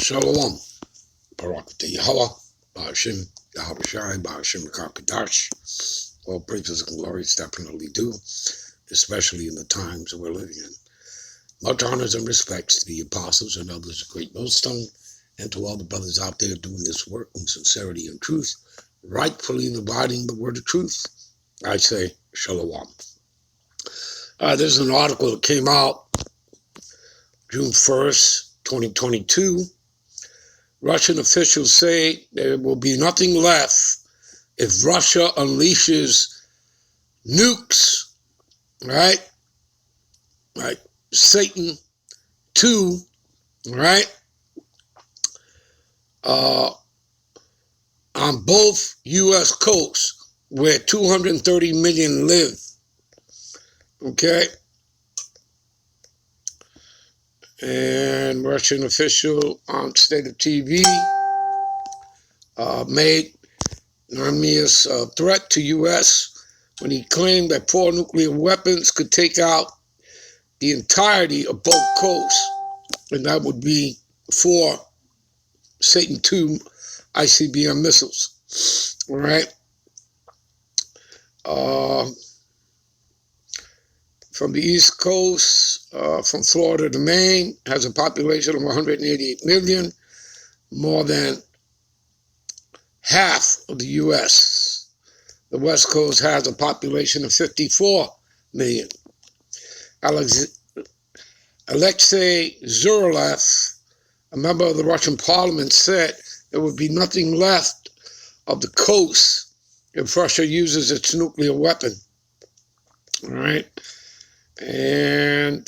Shalom, Barak Yahweh, Ba'ashim, Yahweh Shai, Ba'ashim Kadash. All praises and glories definitely do, especially in the times that we're living in. Much honors and respects to the apostles and others of Great Millstone, and to all the brothers out there doing this work in sincerity and truth, rightfully dividing the word of truth. I say Shalom. There's an article that came out June 1st, 2022. Russian officials say there will be nothing left if Russia unleashes nukes, right? Like Satan 2, right? On both U.S. coasts where 230 million live, okay? And Russian official on state of TV made enormous threat to U.S. when he claimed that 4 nuclear weapons could take out the entirety of both coasts, and that would be 4 Satan 2 ICBM missiles, all right? From the East Coast, from Florida to Maine, has a population of 188 million, more than half of the U.S. The West Coast has a population of 54 million. Alexei Zurlev, a member of the Russian parliament, said there would be nothing left of the coast if Russia uses its nuclear weapon. All right? And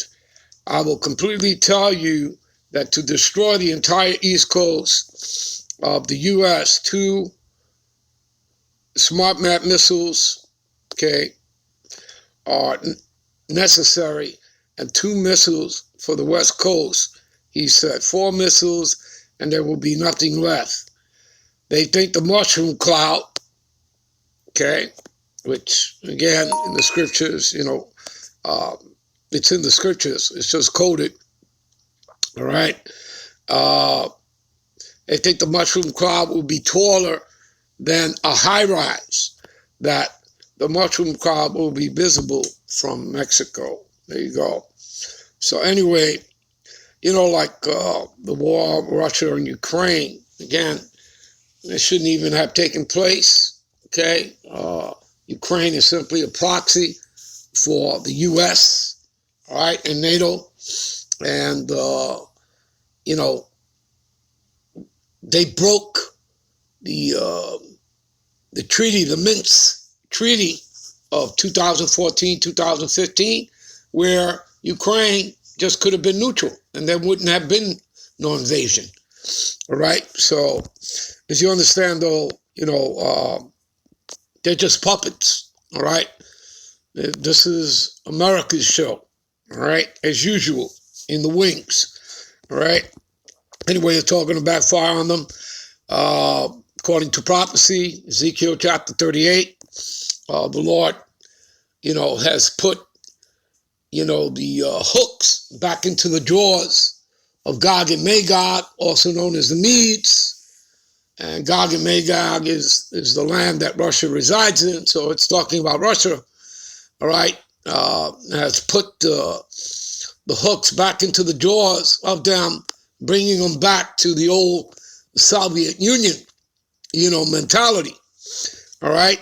I will completely tell you that to destroy the entire East Coast of the U.S., 2 smart map missiles, okay, are necessary, and 2 missiles for the West Coast. He said 4 missiles, and there will be nothing left. They think the mushroom cloud, okay, which again in the scriptures, it's in the scriptures. It's just coded. All right. They think the mushroom cloud will be taller than a high rise, that the mushroom cloud will be visible from Mexico. There you go. So anyway, like the war of Russia and Ukraine, again, it shouldn't even have taken place. Okay. Ukraine is simply a proxy for the U.S., all right, and NATO, and, they broke the treaty, the Minsk Treaty of 2014, 2015, where Ukraine just could have been neutral, and there wouldn't have been no invasion, all right? So, as you understand, though, they're just puppets, all right? This is America's show, all right? As usual, in the wings, all right? Anyway, it's all going to backfire on them. According to prophecy, Ezekiel chapter 38, the Lord, has put, the hooks back into the jaws of Gog and Magog, also known as the Medes. And Gog and Magog is the land that Russia resides in, so it's talking about Russia. All right, has put the hooks back into the jaws of them, bringing them back to the old Soviet Union, mentality. All right,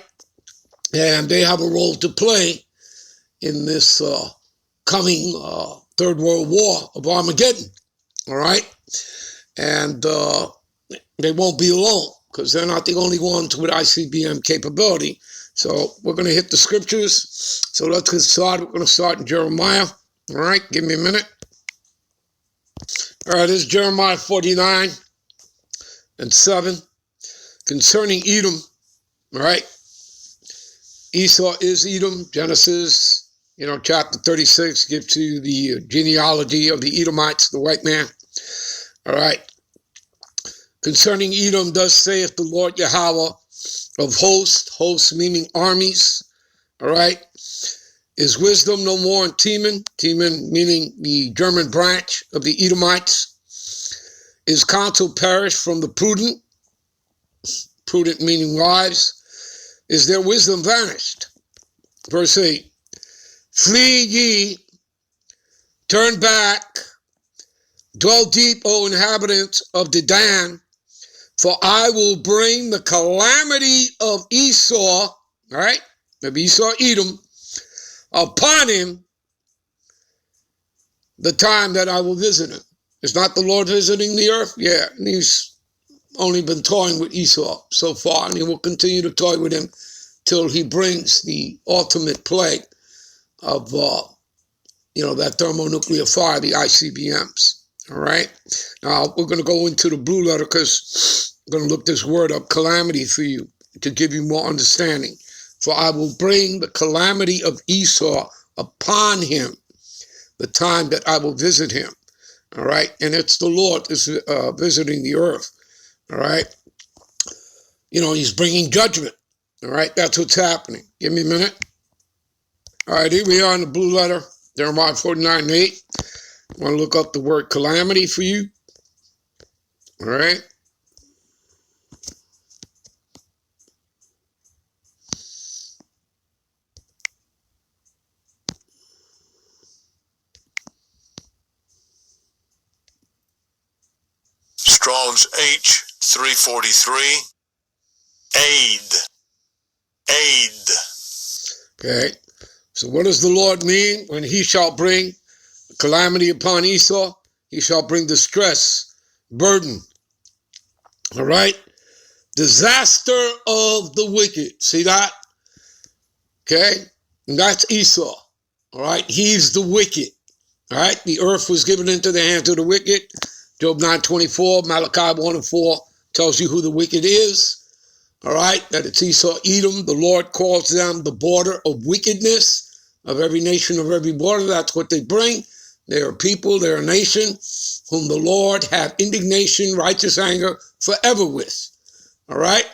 and they have a role to play in this coming Third World War of Armageddon. All right, and they won't be alone because they're not the only ones with ICBM capability. So we're going to hit the scriptures. So let's get started. We're going to start in Jeremiah. All right, give me a minute. All right, this is Jeremiah 49:7. Concerning Edom, all right, Esau is Edom. Genesis, chapter 36 gives you the genealogy of the Edomites, the white man. All right. Concerning Edom, thus saith the Lord Yahweh of hosts meaning armies, all right? Is wisdom no more in Teman? Teman meaning the German branch of the Edomites. His counsel perished from the prudent, prudent meaning wise, is their wisdom vanished. Verse 8, flee ye, turn back, dwell deep, O inhabitants of Dedan, for I will bring the calamity of Esau, all right, of Esau, Edom, upon him the time that I will visit him. Is not the Lord visiting the earth? Yeah, and he's only been toying with Esau so far, and he will continue to toy with him till he brings the ultimate plague of, that thermonuclear fire, the ICBMs, all right? Now, we're going to go into the blue letter because I'm going to look this word up, calamity, for you to give you more understanding. For I will bring the calamity of Esau upon him the time that I will visit him, all right? And it's the Lord is visiting the earth, all right? He's bringing judgment, all right? That's what's happening. Give me a minute. All right, here we are in the blue letter, Jeremiah 49:8. I want to look up the word calamity for you, all right? Strong's H343, aid. Okay, so what does the Lord mean when he shall bring calamity upon Esau? He shall bring distress, burden, all right? Disaster of the wicked. See that? Okay, and that's Esau, all right? He's the wicked, all right? The earth was given into the hands of the wicked. Job 9:24, Malachi 1:4 tells you who the wicked is. All right, that it's Esau, Edom. The Lord calls them the border of wickedness of every nation, of every border. That's what they bring. They are people, they are a nation whom the Lord have indignation, righteous anger forever with. All right?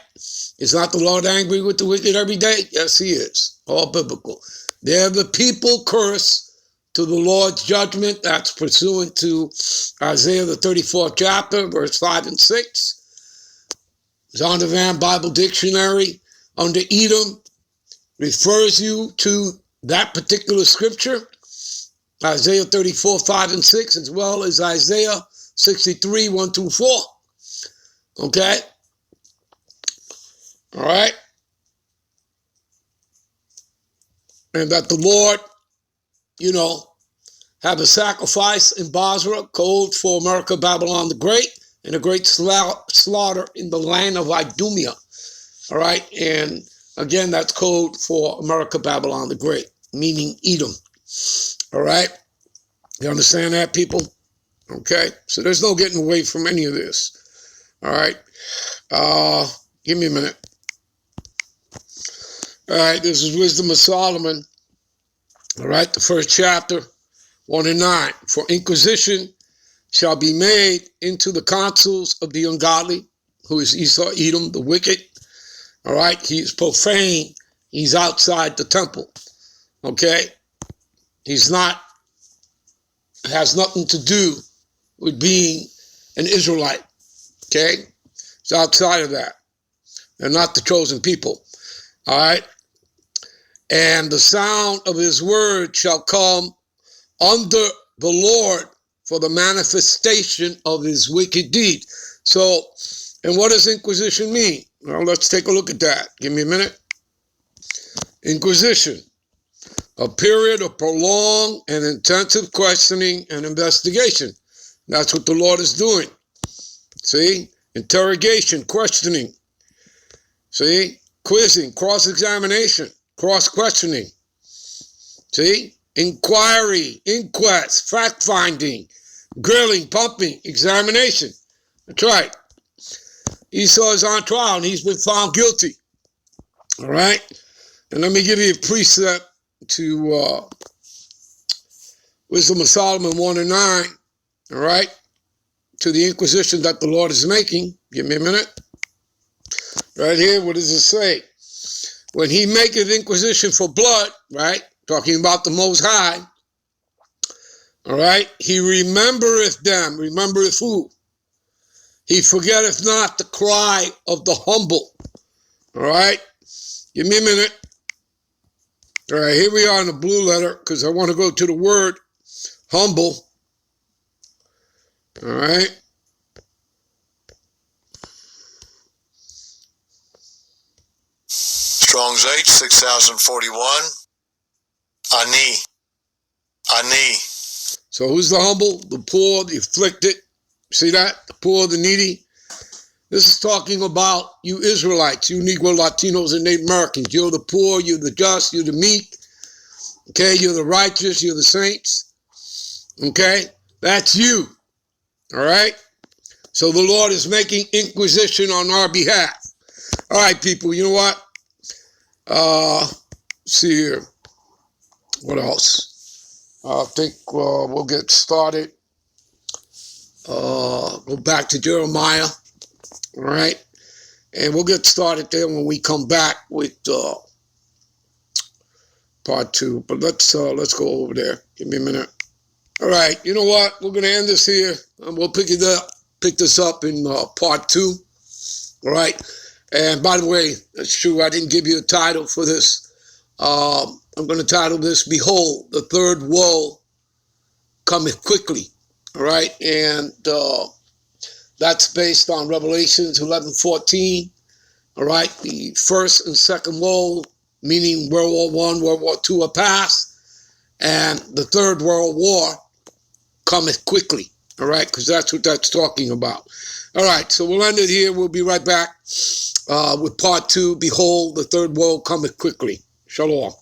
Is not the Lord angry with the wicked every day? Yes, he is. All biblical. They're the people cursed to the Lord's judgment. That's pursuant to Isaiah, the 34th chapter, verse 5 and 6. Zondervan Bible Dictionary under Edom refers you to that particular scripture, Isaiah 34, 5 and 6, as well as Isaiah 63, 1 through 4. Okay? All right? And that the Lord, have a sacrifice in Basra, code for America, Babylon the Great, and a great slaughter in the land of Idumea. All right? And again, that's code for America, Babylon the Great, meaning Edom. All right? You understand that, people? Okay? So there's no getting away from any of this. All right? Give me a minute. All right, this is Wisdom of Solomon. All right, the first chapter, 1 and 9. For inquisition shall be made into the counsels of the ungodly, who is Esau, Edom, the wicked. All right, he is profane. He's outside the temple. Okay? Has nothing to do with being an Israelite. Okay? It's outside of that. They're not the chosen people. All right? And the sound of his word shall come under the Lord for the manifestation of his wicked deed. So, and what does inquisition mean? Well, let's take a look at that. Give me a minute. Inquisition, a period of prolonged and intensive questioning and investigation. That's what the Lord is doing. See? Interrogation, questioning. See? Quizzing, cross-examination, cross-questioning. See? Inquiry, inquest, fact-finding, grilling, pumping, examination. That's right. Esau is on trial and he's been found guilty. All right? And let me give you a precept to Wisdom of Solomon 1 and 9. All right? To the inquisition that the Lord is making. Give me a minute. Right here, what does it say? When he maketh inquisition for blood, right? Talking about the Most High. All right? He remembereth them. Remembereth who? He forgetteth not the cry of the humble. All right? Give me a minute. All right, here we are in the blue letter because I want to go to the word humble. All right? Strong's H, 6041. Ani. So who's the humble? The poor, the afflicted. See that? The poor, the needy. This is talking about you Israelites, you Negro, Latinos, and Native Americans. You're the poor, you're the just, you're the meek. Okay, you're the righteous, you're the saints. Okay, that's you. All right? So the Lord is making inquisition on our behalf. All right, people, you know what? See here. What else? I think we'll get started. Go back to Jeremiah. All right? And we'll get started there when we come back with part 2. But let's go over there. Give me a minute. All right. You know what? We're going to end this here. And we'll pick this up in part 2. All right. And by the way, that's true. I didn't give you a title for this. I'm going to title this, Behold, the Third Woe Cometh Quickly. All right. And that's based on Revelations 11:14. All right. The first and second woe, meaning World War I, World War II are past. And the Third World War cometh quickly. All right. Because that's what that's talking about. All right. So we'll end it here. We'll be right back with part 2. Behold, the third woe cometh quickly. Shalom.